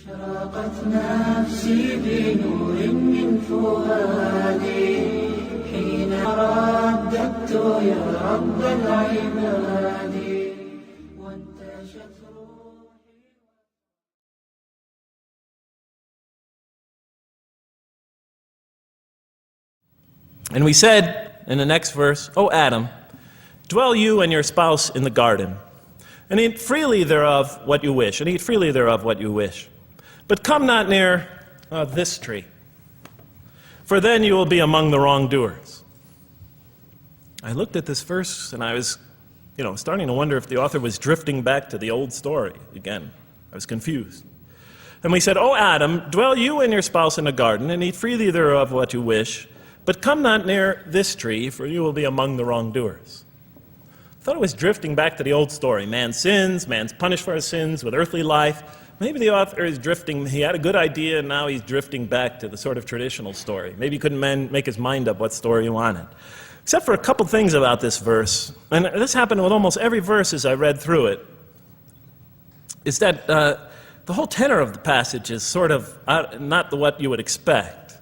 أشرقت نفسي بنور من فؤادي حين رددت يا رب العباد وانتشت روحي. And we said in the next verse, O Adam, dwell you and your spouse in the garden, and eat freely thereof what you wish, and eat freely thereof what you wish. But come not near this tree, for then you will be among the wrongdoers. I looked at this verse and I was, starting to wonder if the author was drifting back to the old story again. I was confused. And we said, O Adam, dwell you and your spouse in the garden, and eat freely thereof what you wish, but come not near this tree, for you will be among the wrongdoers. I thought it was drifting back to the old story. Man sins, man's punished for his sins with earthly life. Maybe the author is drifting, he had a good idea, and now he's drifting back to the sort of traditional story. Maybe he couldn't make his mind up what story he wanted. Except for a couple things about this verse, and this happened with almost every verse as I read through it, is that the whole tenor of the passage is sort of not what you would expect.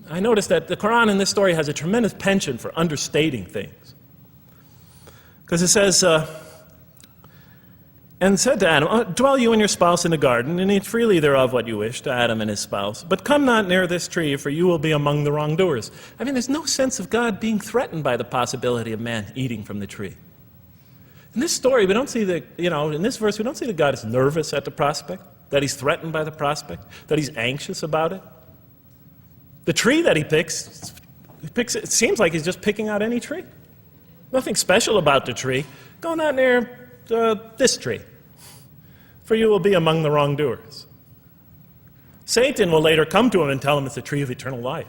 I noticed that the Qur'an in this story has a tremendous penchant for understating things. Because it says, and said to Adam, dwell you and your spouse in the garden, and eat freely thereof what you wish, to Adam and his spouse. But come not near this tree, for you will be among the wrongdoers. I mean, there's no sense of God being threatened by the possibility of man eating from the tree. In this story, we don't see that, in this verse, we don't see that God is nervous at the prospect, that he's threatened by the prospect, that he's anxious about it. The tree that he picks, it seems like he's just picking out any tree. Nothing special about the tree. Go not near this tree, for you will be among the wrongdoers. Satan will later come to him and tell him it's a tree of eternal life,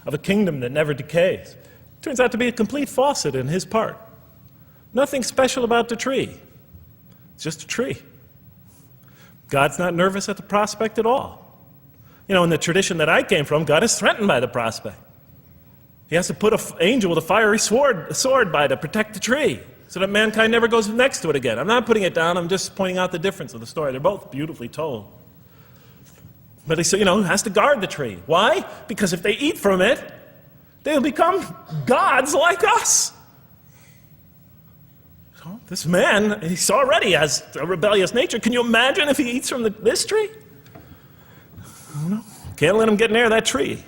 of a kingdom that never decays. Turns out to be a complete falsehood in his part. Nothing special about the tree. It's just a tree. God's not nervous at the prospect at all. In the tradition that I came from, God is threatened by the prospect. He has to put an angel with a fiery sword by to protect the tree, so that mankind never goes next to it again. I'm not putting it down, I'm just pointing out the difference of the story. They're both beautifully told. But he has to guard the tree. Why? Because if they eat from it, they'll become gods like us. So this man, he already has a rebellious nature. Can you imagine if he eats from this tree? Can't let him get near that tree.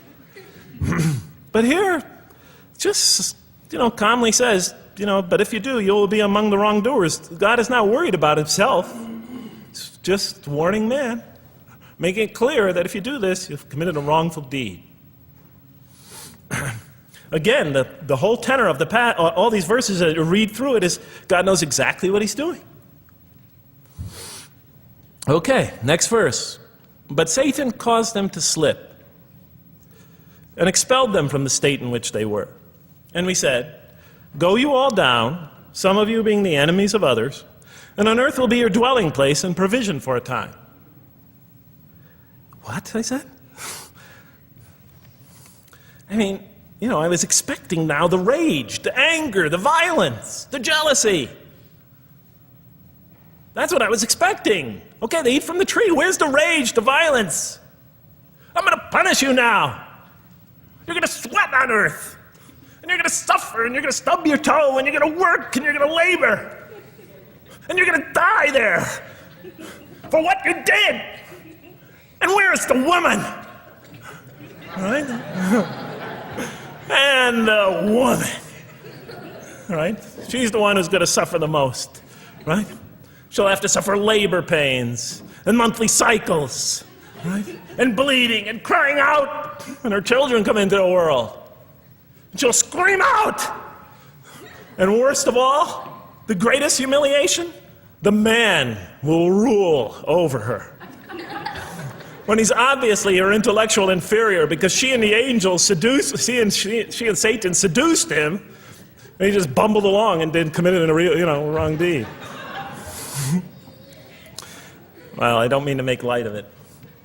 But here, just, calmly says, but if you do, you will be among the wrongdoers. God is not worried about himself. It's just warning man, making it clear that if you do this, you've committed a wrongful deed. Again, the whole tenor of all these verses that you read through it is God knows exactly what he's doing. Okay, next verse. But Satan caused them to slip and expelled them from the state in which they were. And we said, go you all down, some of you being the enemies of others, and on earth will be your dwelling place and provision for a time. What? I said? I was expecting now the rage, the anger, the violence, the jealousy. That's what I was expecting. Okay, they eat from the tree. Where's the rage, the violence? I'm going to punish you now. You're going to sweat on earth. And you're going to suffer, and you're going to stub your toe, and you're going to work, and you're going to labor. And you're going to die there for what you did. And where's the woman? Right? And the woman. Right? She's the one who's going to suffer the most. Right? She'll have to suffer labor pains and monthly cycles, right? And bleeding and crying out when her children come into the world. And she'll scream out. And worst of all, the greatest humiliation, the man will rule over her. When he's obviously her intellectual inferior, because she and the angels she and Satan seduced him, and he just bumbled along and committed a wrong deed. Well, I don't mean to make light of it.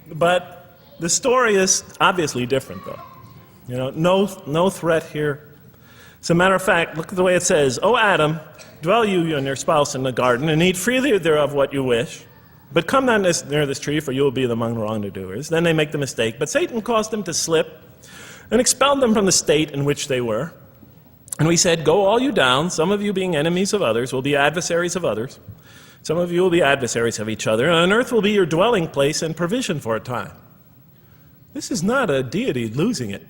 But the story is obviously different, though. No threat here. As a matter of fact, look at the way it says, O Adam, dwell you and your spouse in the garden, and eat freely thereof what you wish. But come not near this tree, for you will be among the wrongdoers. Then they make the mistake. But Satan caused them to slip and expelled them from the state in which they were. And we said, go all you down, some of you being enemies of others, will be adversaries of others. Some of you will be adversaries of each other, and earth will be your dwelling place and provision for a time. This is not a deity losing it.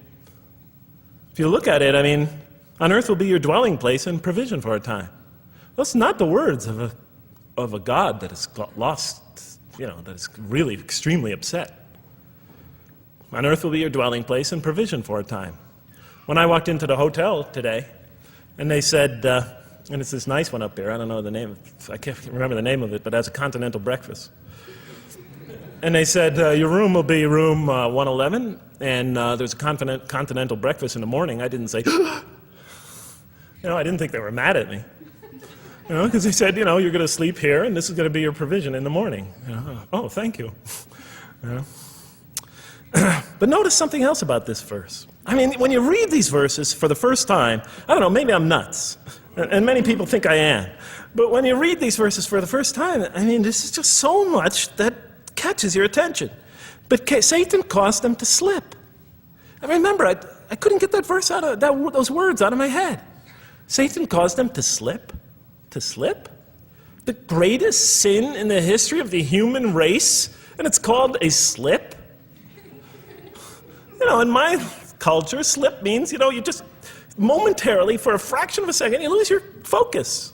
If you look at it, I mean, on earth will be your dwelling place and provision for a time. That's not the words of a God that is lost, that is really extremely upset. On earth will be your dwelling place and provision for a time. When I walked into the hotel today, and they said, and it's this nice one up there, I don't know the name, I can't remember the name of it, but it has a continental breakfast. And they said, your room will be room 111, and there's a continental breakfast in the morning. I didn't say, I didn't think they were mad at me. Because they said, you're going to sleep here, and this is going to be your provision in the morning. Oh, thank you. But notice something else about this verse. I mean, when you read these verses for the first time, I don't know, maybe I'm nuts, and many people think I am. But when you read these verses for the first time, I mean, this is just so much that catches your attention. But Satan caused them to slip. I remember, I couldn't get that verse those words out of my head. Satan caused them to slip. To slip? The greatest sin in the history of the human race, and it's called a slip? In my culture, slip means, you just momentarily, for a fraction of a second, you lose your focus.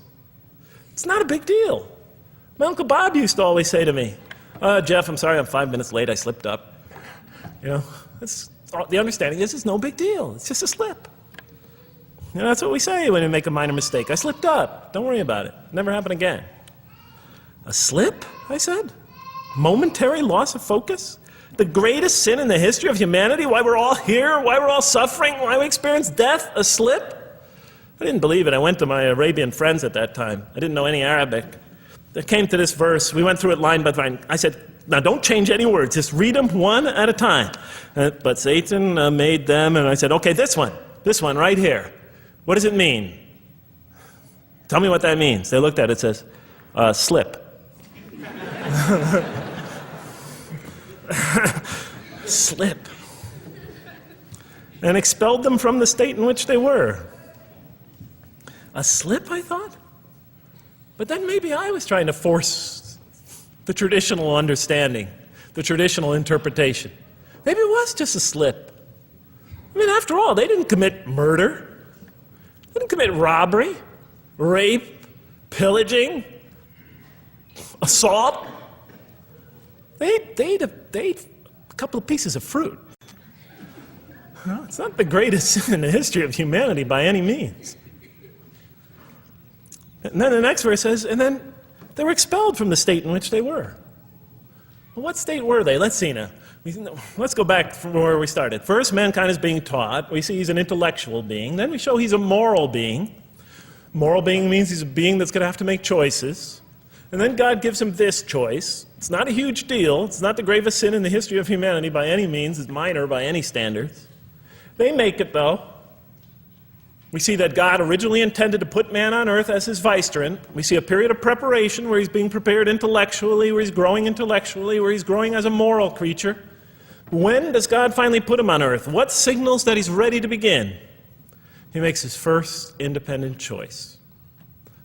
It's not a big deal. My Uncle Bob used to always say to me, Jeff, I'm sorry, I'm 5 minutes late, I slipped up. The understanding is it's no big deal. It's just a slip. That's what we say when we make a minor mistake. I slipped up. Don't worry about it. Never happen again. A slip, I said? Momentary loss of focus? The greatest sin in the history of humanity? Why we're all here? Why we're all suffering? Why we experience death? A slip? I didn't believe it. I went to my Arabian friends at that time. I didn't know any Arabic. They came to this verse. We went through it line by line. I said, now don't change any words. Just read them one at a time. But Satan made them, and I said, okay, this one right here. What does it mean? Tell me what that means. They looked at it. It says, slip. Slip. And expelled them from the state in which they were. A slip, I thought? But then maybe I was trying to force the traditional understanding, the traditional interpretation. Maybe it was just a slip. I mean, after all, they didn't commit murder. They didn't commit robbery, rape, pillaging, assault. They ate a couple of pieces of fruit. It's not the greatest sin in the history of humanity by any means. And then the next verse says, and then they were expelled from the state in which they were. Well, what state were they? Let's see now. Let's go back from where we started. First, mankind is being taught. We see he's an intellectual being. Then we show he's a moral being. Moral being means he's a being that's going to have to make choices. And then God gives him this choice. It's not a huge deal. It's not the gravest sin in the history of humanity by any means. It's minor by any standards. They make it, though. We see that God originally intended to put man on earth as his vicegerent. We see a period of preparation where he's being prepared intellectually, where he's growing intellectually, where he's growing as a moral creature. When does God finally put him on earth? What signals that he's ready to begin? He makes his first independent choice.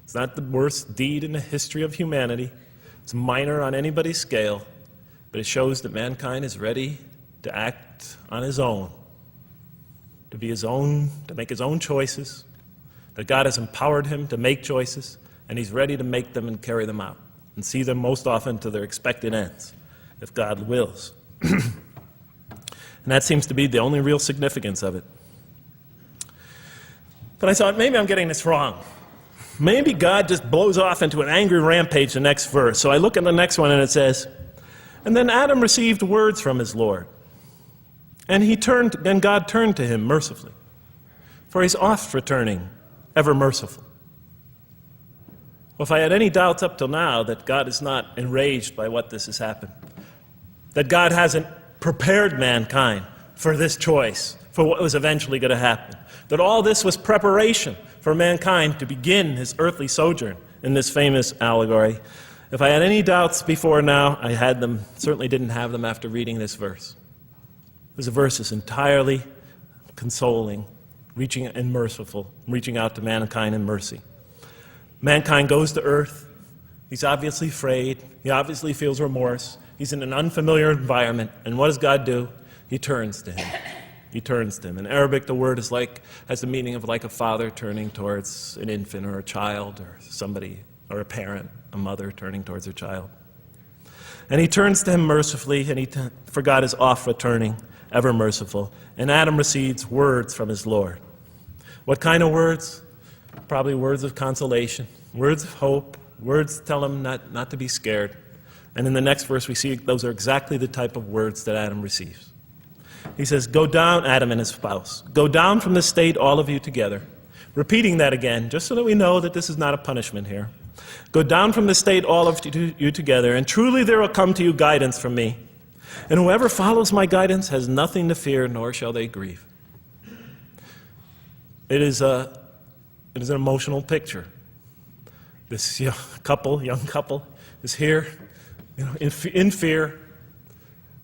It's not the worst deed in the history of humanity. It's minor on anybody's scale, but it shows that mankind is ready to act on his own, to be his own, to make his own choices, that God has empowered him to make choices, and he's ready to make them and carry them out, and see them most often to their expected ends, if God wills. And that seems to be the only real significance of it. But I thought, maybe I'm getting this wrong. Maybe God just blows off into an angry rampage the next verse. So I look at the next one and it says, and then Adam received words from his Lord. And God turned to him mercifully. For he's oft returning, ever merciful. Well, if I had any doubts up till now that God is not enraged by what this has happened, that God hasn't prepared mankind for this choice, for what was eventually going to happen, that all this was preparation for mankind to begin his earthly sojourn in this famous allegory, If I had any doubts before now, I had them, certainly didn't have them after reading this verse. This verse is entirely consoling, reaching and merciful, reaching out to mankind in mercy. Mankind goes to earth. He's obviously afraid. He obviously feels remorse. He's in an unfamiliar environment. And what does God do? He turns to him. He turns to him. In Arabic, the word has the meaning of like a father turning towards an infant or a child or somebody, or a parent, a mother turning towards her child. And he turns to him mercifully, and for God is oft returning, ever merciful. And Adam receives words from his Lord. What kind of words? Probably words of consolation, words of hope, words tell him not to be scared. And in the next verse, we see those are exactly the type of words that Adam receives. He says, "Go down, Adam and his spouse. Go down from the state, all of you together." Repeating that again, just so that we know that this is not a punishment here. "Go down from the state, all of you together, and truly there will come to you guidance from me. And whoever follows my guidance has nothing to fear, nor shall they grieve." It is an emotional picture. This young couple, is here, in fear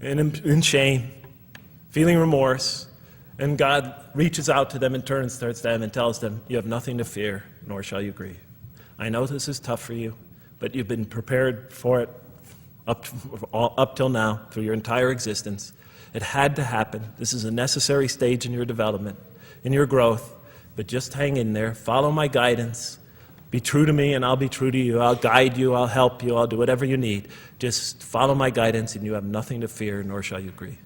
and in shame, feeling remorse, and God reaches out to them and turns towards them and tells them, "You have nothing to fear, nor shall you grieve. I know this is tough for you, but you've been prepared for it up till now, through your entire existence. It had to happen. This is a necessary stage in your development, in your growth, but just hang in there, follow my guidance, be true to me and I'll be true to you. I'll guide you, I'll help you, I'll do whatever you need. Just follow my guidance and you have nothing to fear, nor shall you grieve."